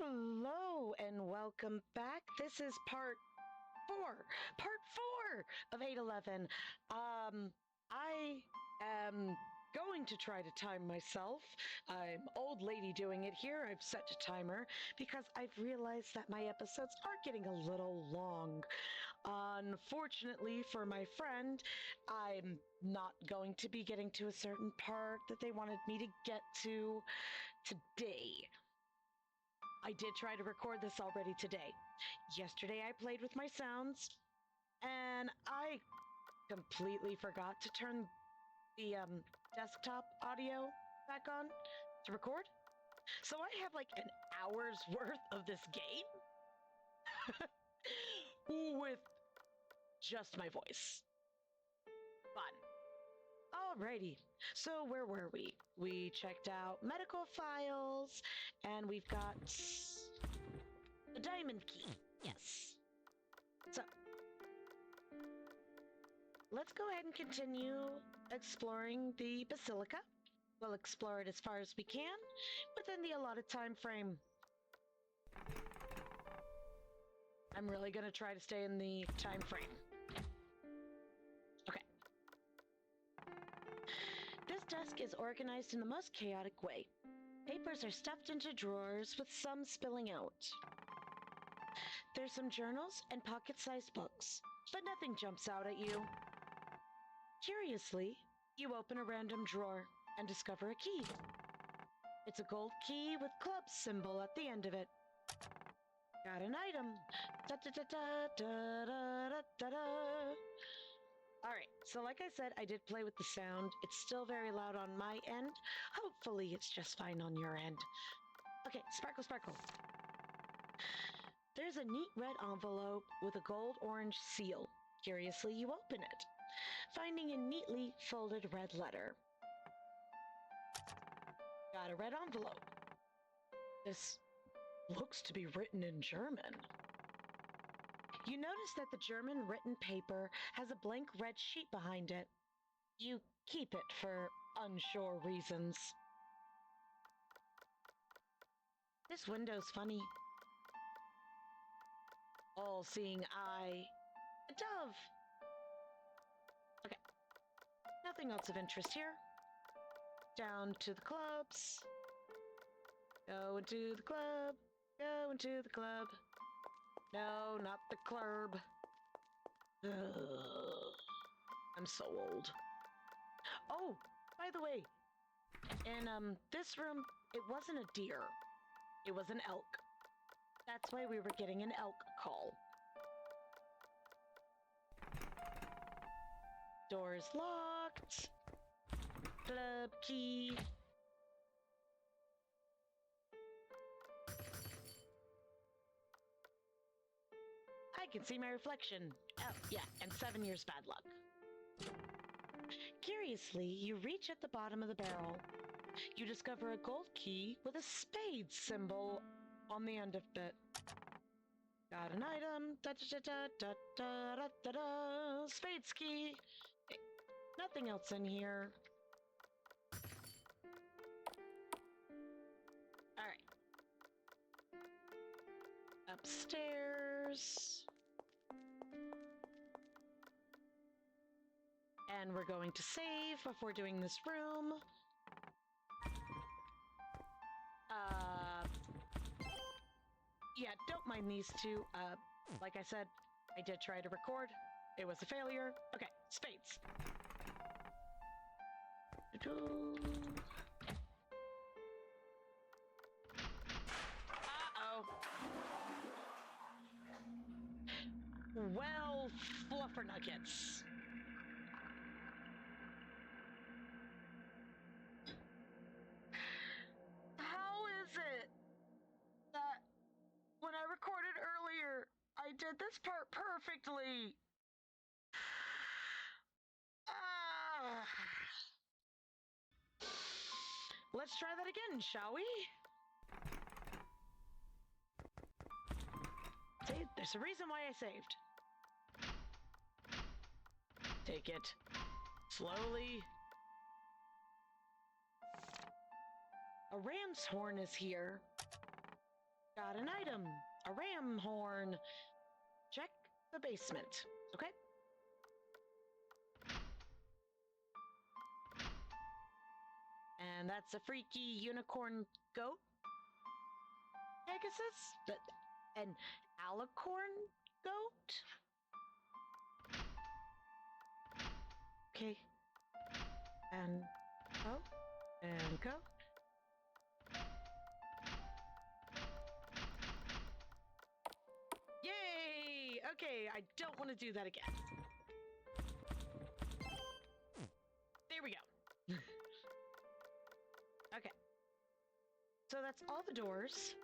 Hello and welcome back. This is part four of 811. I am going to try to time myself. I'm old lady doing it here. I've set a timer because I've realized that my episodes are getting a little long. Unfortunately for my friend, I'm not going to be getting to a certain part that they wanted me to get to today. I did try to record this already today. Yesterday I played with my sounds and I completely forgot to turn the desktop audio back on to record. So I have like an hour's worth of this game with just my voice. Fun. Alrighty, so where were we? We checked out medical files, and we've got a diamond key. Yes. So, let's go ahead and continue exploring the Basilica. We'll explore it as far as we can within the allotted time frame. I'm really going to try to stay in the time frame. Okay. This desk is organized in the most chaotic way. Papers are stuffed into drawers with some spilling out. There's some journals and pocket-sized books, but nothing jumps out at you. Curiously, you open a random drawer and discover a key. It's a gold key with club symbol at the end of it. Got an item. Da da da da da da da da. Alright, so like I said, I did play with the sound. It's still very loud on my end. Hopefully it's just fine on your end. Okay, sparkle, sparkle. There's a neat red envelope with a gold-orange seal. Curiously, you open it, finding a neatly folded red letter. Got a red envelope. This looks to be written in German. You notice that the German written paper has a blank red sheet behind it. You keep it for unsure reasons. This window's funny. All-seeing eye. A dove. Okay. Nothing else of interest here. Down to the clubs. Go into the club. Go into the club. No, not the club. Ugh. I'm so old. Oh, by the way, in this room, it wasn't a deer. It was an elk. That's why we were getting an elk call. Door's locked. Club key. I can see my reflection. Oh, yeah, and 7 years bad luck. Curiously, you reach at the bottom of the barrel. You discover a gold key with a spade symbol on the end of it. Got an item. Da da da da da da da da. Spades key. Nothing else in here. Alright. Upstairs. And we're going to save before doing this room. Yeah, don't mind these two. Like I said, I did try to record. It was a failure. Okay, spades. Uh-oh. Well, fluffernuggets. How is it that when I recorded earlier, I did this part perfectly? Ah. Let's try that again, shall we? See, there's a reason why I saved. Take it slowly. A ram's horn is here. Got an item. A ram horn. Check the basement. Okay. And that's a freaky unicorn goat. Pegasus? An alicorn goat? Okay. And go. And go. Yay! Okay, I don't want to do that again. There we go. Okay. So that's all the doors.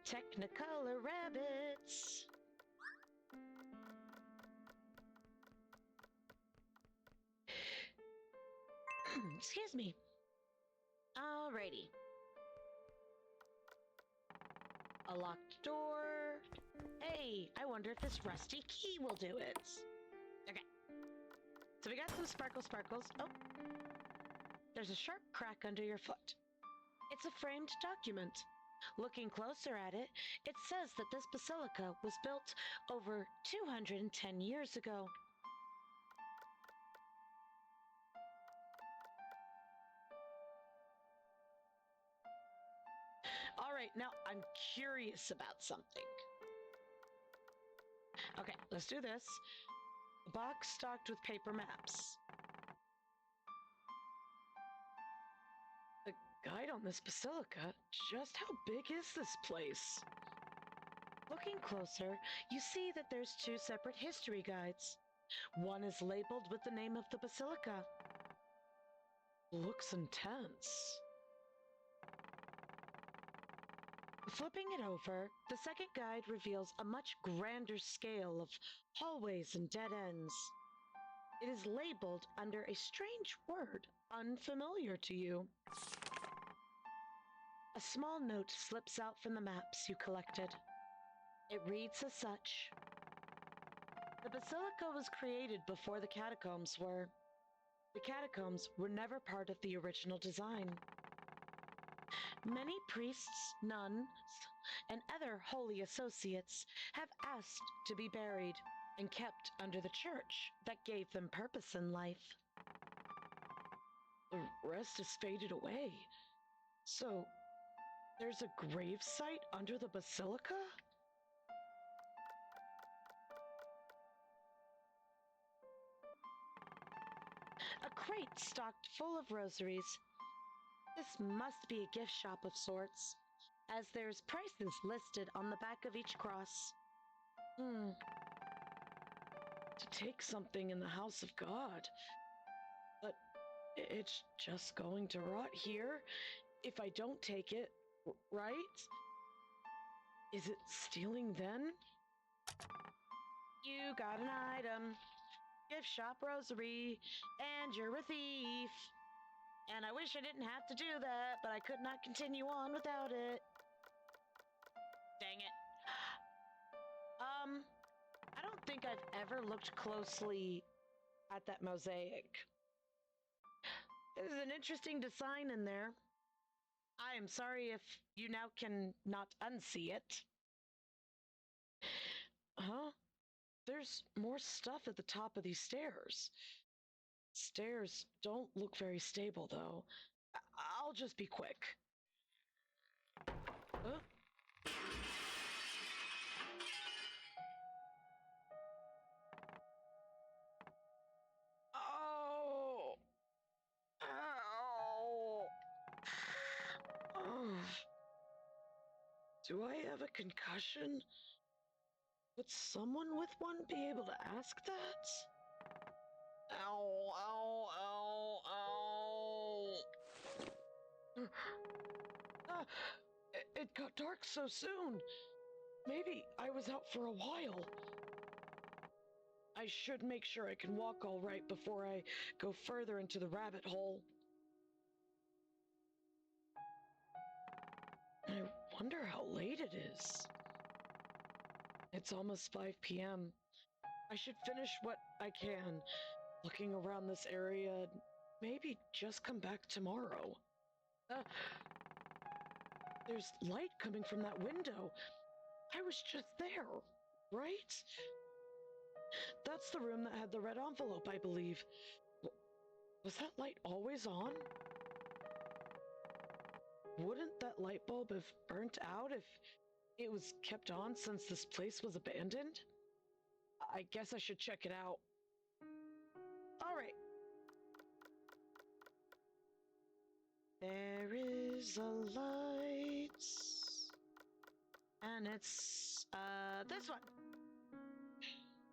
Technicolor rabbits. Excuse me. Alrighty. A locked door. Hey, I wonder if this rusty key will do it. Okay. So we got some sparkles. Oh. There's a sharp crack under your foot. It's a framed document. Looking closer at it, it says that this basilica was built over 210 years ago. All right, now I'm curious about something. Okay, let's do this. A box stocked with paper maps. The guide on this basilica, just how big is this place? Looking closer, you see that there's two separate history guides. One is labeled with the name of the basilica. Looks intense. Flipping it over, the second guide reveals a much grander scale of hallways and dead ends. It is labeled under a strange word, unfamiliar to you. A small note slips out from the maps you collected. It reads as such. The basilica was created before the catacombs were. The catacombs were never part of the original design. Many priests, nuns, and other holy associates have asked to be buried and kept under the church that gave them purpose in life. The rest is faded away. So, there's a grave site under the basilica? A crate stocked full of rosaries. This must be a gift shop of sorts, as there's prices listed on the back of each cross. To take something in the house of God. But it's just going to rot here if I don't take it, right? Is it stealing then? You got an item. Gift shop rosary, and you're a thief. And I wish I didn't have to do that, but I could not continue on without it. Dang it. I don't think I've ever looked closely at that mosaic. There's an interesting design in there. I am sorry if you now can not unsee it. Huh? There's more stuff at the top of these stairs. Stairs don't look very stable, though. I'll just be quick. Huh? Oh! Ow! Oh. Do I have a concussion? Would someone with one be able to ask that? Ow, ow, ow, ow. It got dark so soon. Maybe I was out for a while. I should make sure I can walk all right before I go further into the rabbit hole. I wonder how late it is. It's almost 5 p.m. I should finish what I can, looking around this area, maybe just come back tomorrow. There's light coming from that window. I was just there, right? That's the room that had the red envelope, I believe. Was that light always on? Wouldn't that light bulb have burnt out if it was kept on since this place was abandoned? I guess I should check it out. All right. There is a light, and it's this one.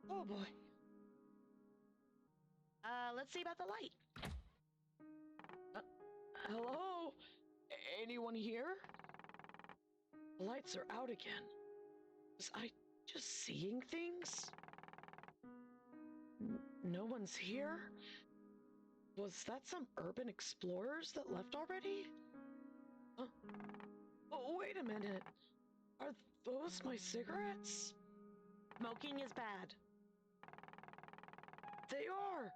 Oh boy. Let's see about the light. Hello? Anyone here? The lights are out again. Was I just seeing things? No one's here? Was that some urban explorers that left already? Huh? Oh, wait a minute. Are those my cigarettes? Smoking is bad. They are.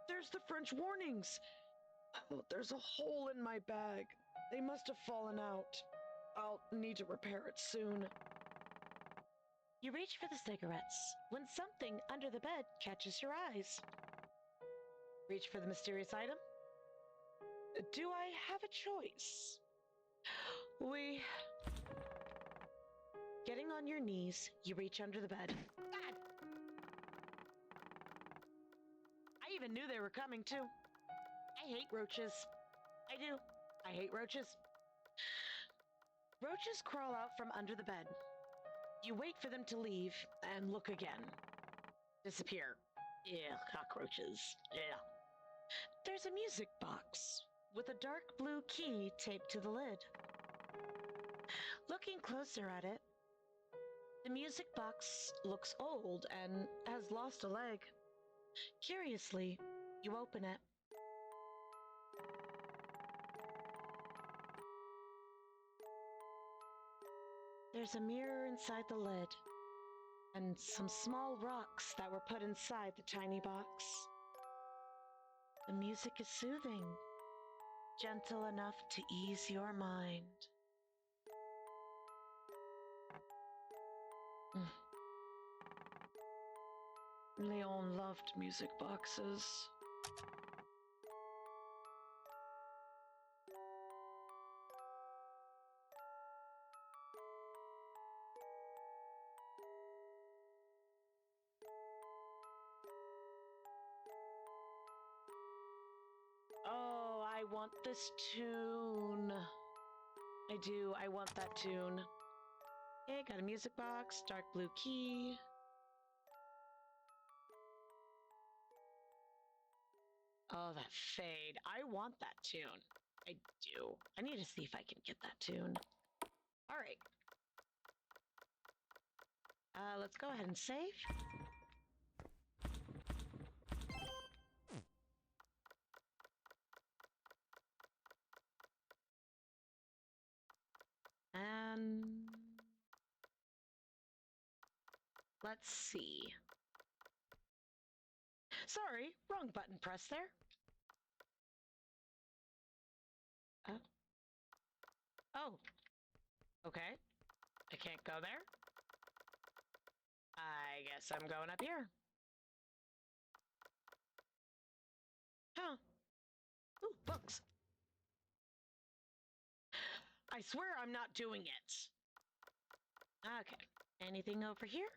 There's the French warnings. Oh, there's a hole in my bag. They must have fallen out. I'll need to repair it soon. You reach for the cigarettes when something under the bed catches your eyes. Reach for the mysterious item? Do I have a choice? Getting on your knees, you reach under the bed. God! I even knew they were coming, too. I hate roaches. I do. I hate roaches. Roaches crawl out from under the bed. You wait for them to leave and look again. Disappear. Ew, cockroaches. Ew. There's a music box with a dark blue key taped to the lid. Looking closer at it, the music box looks old and has lost a leg. Curiously, you open it. There's a mirror inside the lid, and some small rocks that were put inside the tiny box. The music is soothing, gentle enough to ease your mind. Leon loved music boxes. Oh, I want this tune. I do. I want that tune. Okay, got a music box, dark blue key. Oh, that fade. I want that tune. I do. I need to see if I can get that tune. All right. Let's go ahead and save. And let's see. Sorry, wrong button press there. Oh. Okay. I can't go there. I guess I'm going up here. Huh. Ooh, books. I swear I'm not doing it. Okay. Anything over here?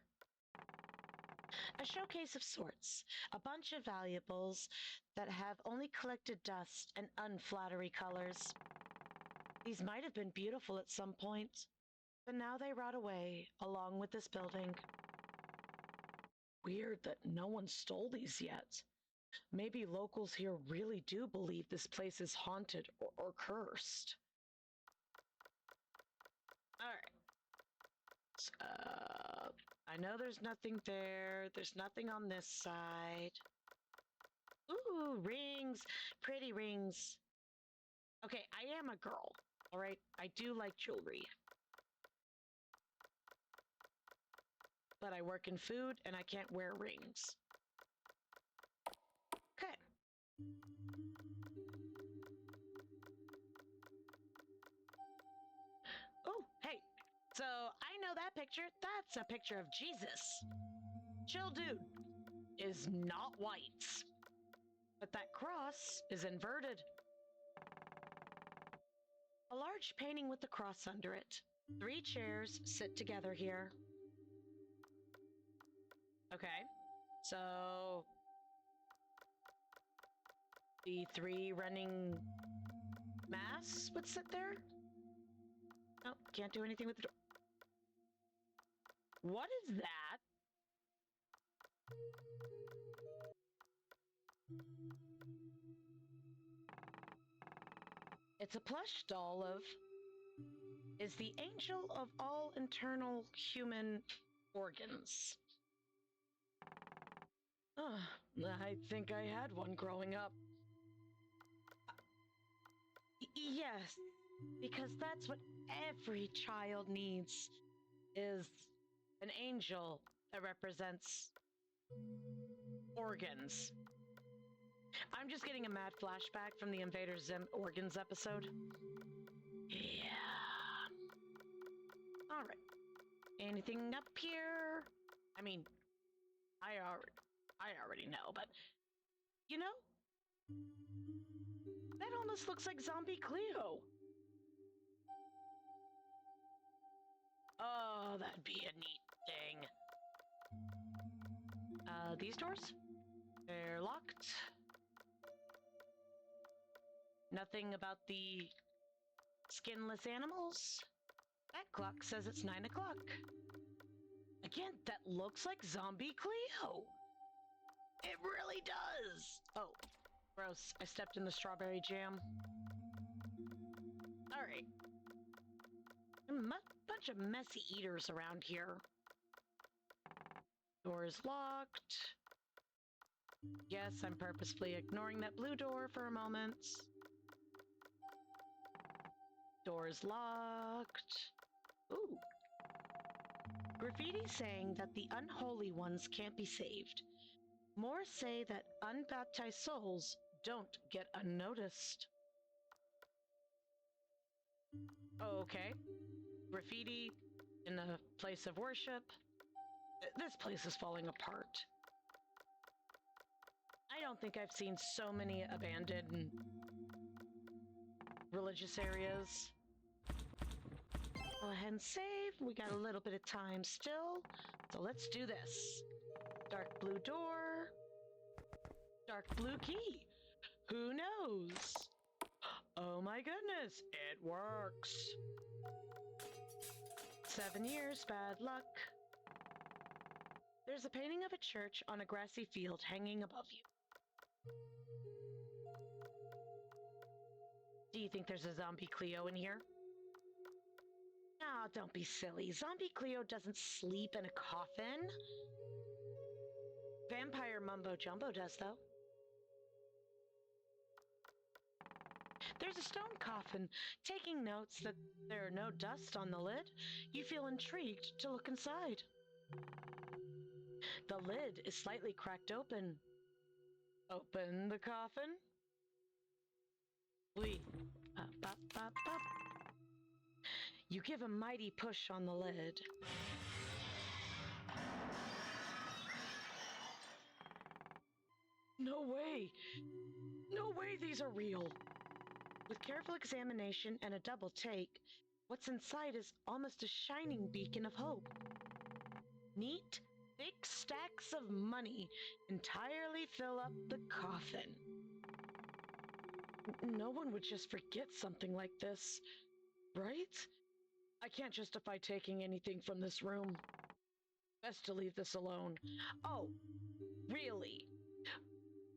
A showcase of sorts. A bunch of valuables that have only collected dust and unflattery colors. These might have been beautiful at some point, but now they rot away along with this building. Weird that no one stole these yet. Maybe locals here really do believe this place is haunted or cursed. Alright. I know there's nothing there. There's nothing on this side. Ooh, rings. Pretty rings. Okay, I am a girl. Alright, I do like jewelry. But I work in food and I can't wear rings. Okay. that picture? That's a picture of Jesus. Chill dude is not white. But that cross is inverted. A large painting with the cross under it. 3 chairs sit together here. Okay, so the 3 running mass would sit there? No, can't do anything with the door. What is that? It's a plush doll of... is the angel of all internal human organs. I think I had one growing up. Yes, because that's what every child needs, is an angel that represents organs. I'm just getting a mad flashback from the Invader Zim Organs episode. Yeah. All right. Anything up here? I mean, I already know, but you know, that almost looks like Zombie Cleo. Oh, that'd be a neat thing. These doors? They're locked. Nothing about the skinless animals? That clock says it's 9 o'clock. Again, that looks like Zombie Cleo. It really does. Oh, gross. I stepped in the strawberry jam. All right. Bunch of messy eaters around here. Door is locked. Yes, I'm purposefully ignoring that blue door for a moment. Door is locked. Ooh. Graffiti saying that the unholy ones can't be saved. More say that unbaptized souls don't get unnoticed. Okay. Graffiti in a place of worship. This place is falling apart. I don't think I've seen so many abandoned religious areas. Go ahead and save. We got a little bit of time still. So let's do this. Dark blue door. Dark blue key. Who knows? Oh my goodness, it works. 7 years, bad luck. There's a painting of a church on a grassy field hanging above you. Do you think there's a Zombie Cleo in here? Ah, don't be silly. Zombie Cleo doesn't sleep in a coffin. Vampire Mumbo Jumbo does, though. There's a stone coffin. Taking notes that there are no dust on the lid, you feel intrigued to look inside. The lid is slightly cracked open. Open the coffin. You give a mighty push on the lid. No way! No way these are real! With careful examination and a double take, what's inside is almost a shining beacon of hope. Neat, thick stacks of money entirely fill up the coffin. No one would just forget something like this, right? I can't justify taking anything from this room. Best to leave this alone. Oh, really?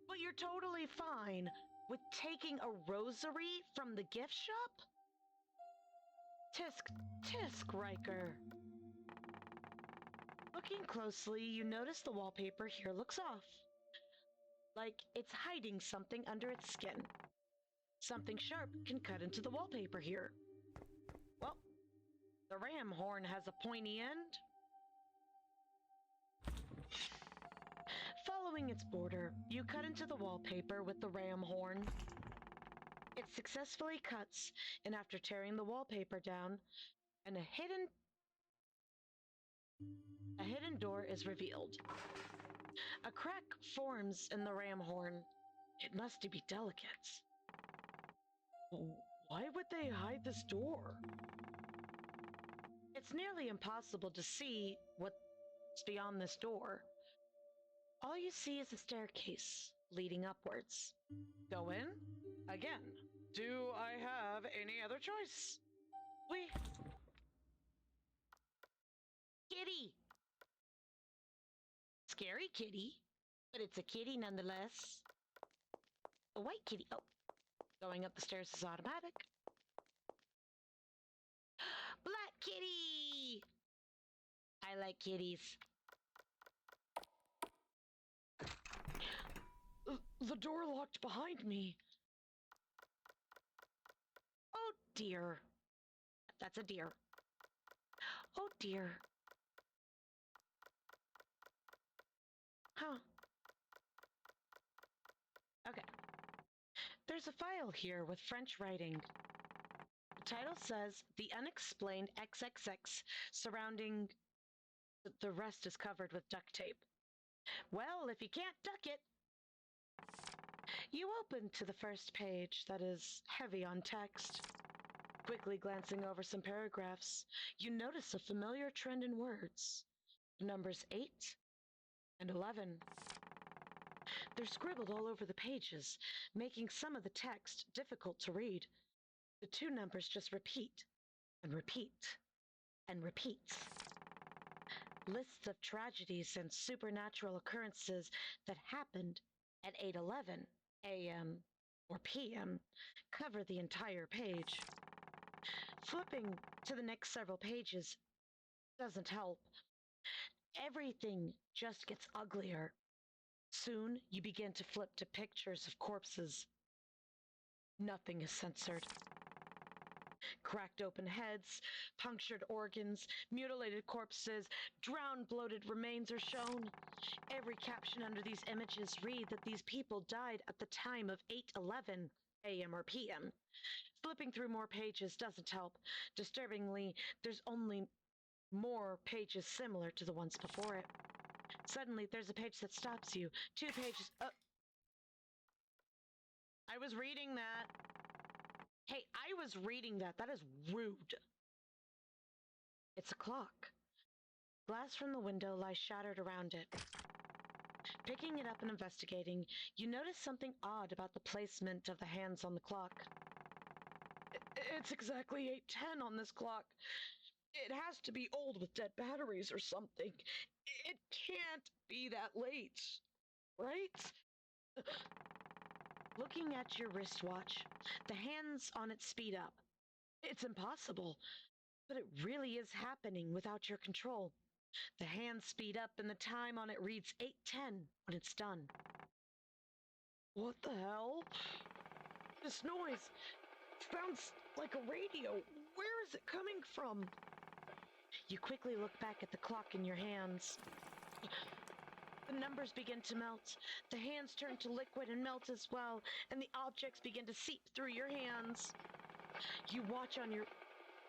But you're totally fine with taking a rosary from the gift shop? Tisk, Riker. Looking closely, you notice the wallpaper here looks off. Like it's hiding something under its skin. Something sharp can cut into the wallpaper here. Well, the ram horn has a pointy end. Following its border, you cut into the wallpaper with the ram horn. It successfully cuts, and after tearing the wallpaper down, and a hidden A hidden door is revealed. A crack forms in the ram horn. It must be delicate. Why would they hide this door? It's nearly impossible to see what's beyond this door. All you see is a staircase leading upwards. Go in? Again. Do I have any other choice? Kitty! Scary kitty, but it's a kitty nonetheless. A white kitty. Oh, going up the stairs is automatic. Black kitty! I like kitties. The door locked behind me. Oh dear. That's a deer. Oh dear. Huh. Okay. There's a file here with French writing. The title says, The Unexplained XXX, surrounding... The rest is covered with duct tape. Well, if you can't duck it... You open to the first page that is heavy on text. Quickly glancing over some paragraphs, you notice a familiar trend in words. Numbers 8 and 11. They're scribbled all over the pages, making some of the text difficult to read. The two numbers just repeat and repeat and repeat. Lists of tragedies and supernatural occurrences that happened at 8:11 a.m. or p.m. cover the entire page. Flipping to the next several pages doesn't help. Everything just gets uglier. Soon, you begin to flip to pictures of corpses. Nothing is censored. Cracked open heads, punctured organs, mutilated corpses, drowned, bloated remains are shown. Every caption under these images read that these people died at the time of 8:11 a.m. or p.m. Flipping through more pages doesn't help. Disturbingly, there's only more pages similar to the ones before it. Suddenly, there's a page that stops you. 2 pages. I was reading that. Hey, I was reading that. That is rude. It's a clock. Glass from the window lies shattered around it. Picking it up and investigating, you notice something odd about the placement of the hands on the clock. It's exactly 8:10 on this clock. It has to be old with dead batteries or something. It can't be that late, right? Looking at your wristwatch, the hands on it speed up. It's impossible, but it really is happening without your control. The hands speed up and the time on it reads 8:10 when it's done. What the hell? This noise sounds like a radio. Where is it coming from? You quickly look back at the clock in your hands. The numbers begin to melt. The hands turn to liquid and melt as well, and the objects begin to seep through your hands. You watch on your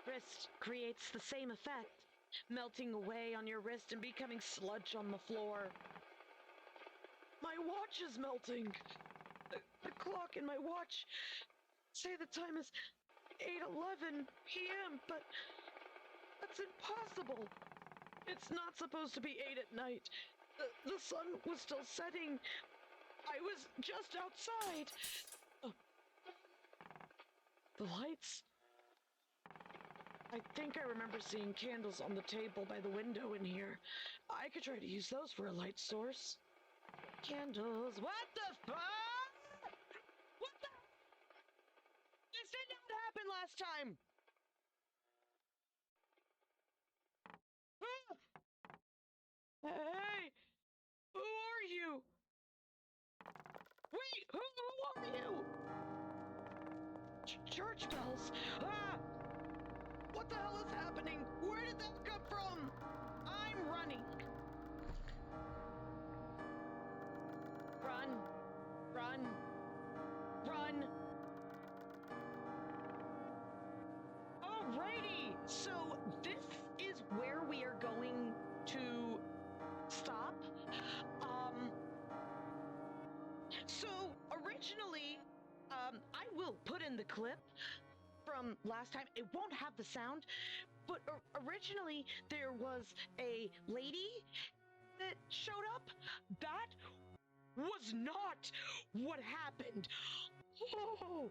wrist creates the same effect, melting away on your wrist and becoming sludge on the floor. My watch is melting. The clock in my watch say the time is 8:11 p.m., but that's impossible. It's not supposed to be 8 at night. The sun was still setting. I was just outside. The lights? I think I remember seeing candles on the table by the window in here. I could try to use those for a light source. Candles. What the fuck? What the? This did not happen last time. Hey! Who are you? Wait, who are you? Church bells. Ah! What the hell is happening? Where did that come from? I'm running. Run. Run. Run. Alrighty. So this is where we are going originally, I will put in the clip from last time. It won't have the sound, but originally there was a lady that showed up. That was not what happened. Oh.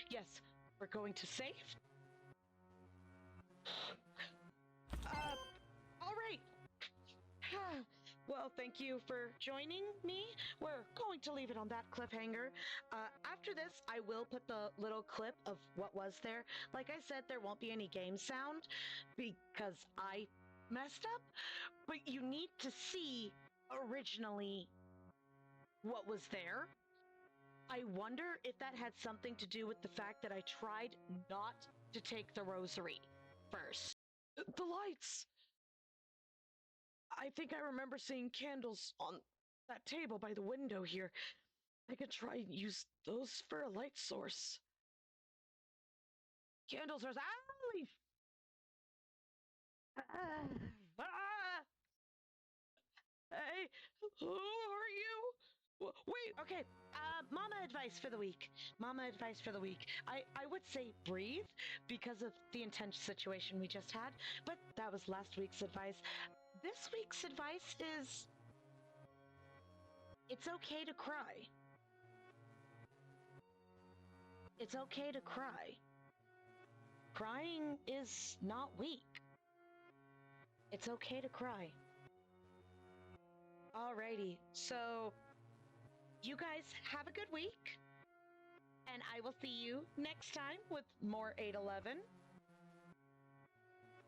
Yes, we're going to save. All right. Well, thank you for joining me. We're going to leave it on that cliffhanger. After this, I will put the little clip of what was there. Like I said, there won't be any game sound because I messed up, but you need to see originally what was there. I wonder if that had something to do with the fact that I tried not to take the rosary first. The lights! I think I remember seeing candles on that table by the window here. I could try and use those for a light source. Candle source. Hey, who are you? Wait, okay. Mama advice for the week. Mama advice for the week. I would say breathe because of the intense situation we just had, but that was last week's advice. This week's advice is it's okay to cry. It's okay to cry. Crying is not weak. It's okay to cry. Alrighty, so you guys have a good week, and I will see you next time with more 811.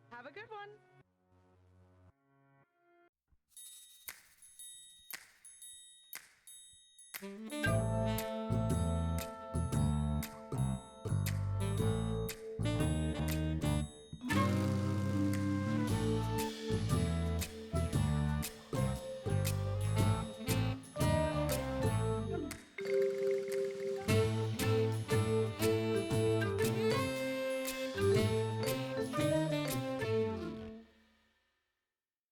Have a good one.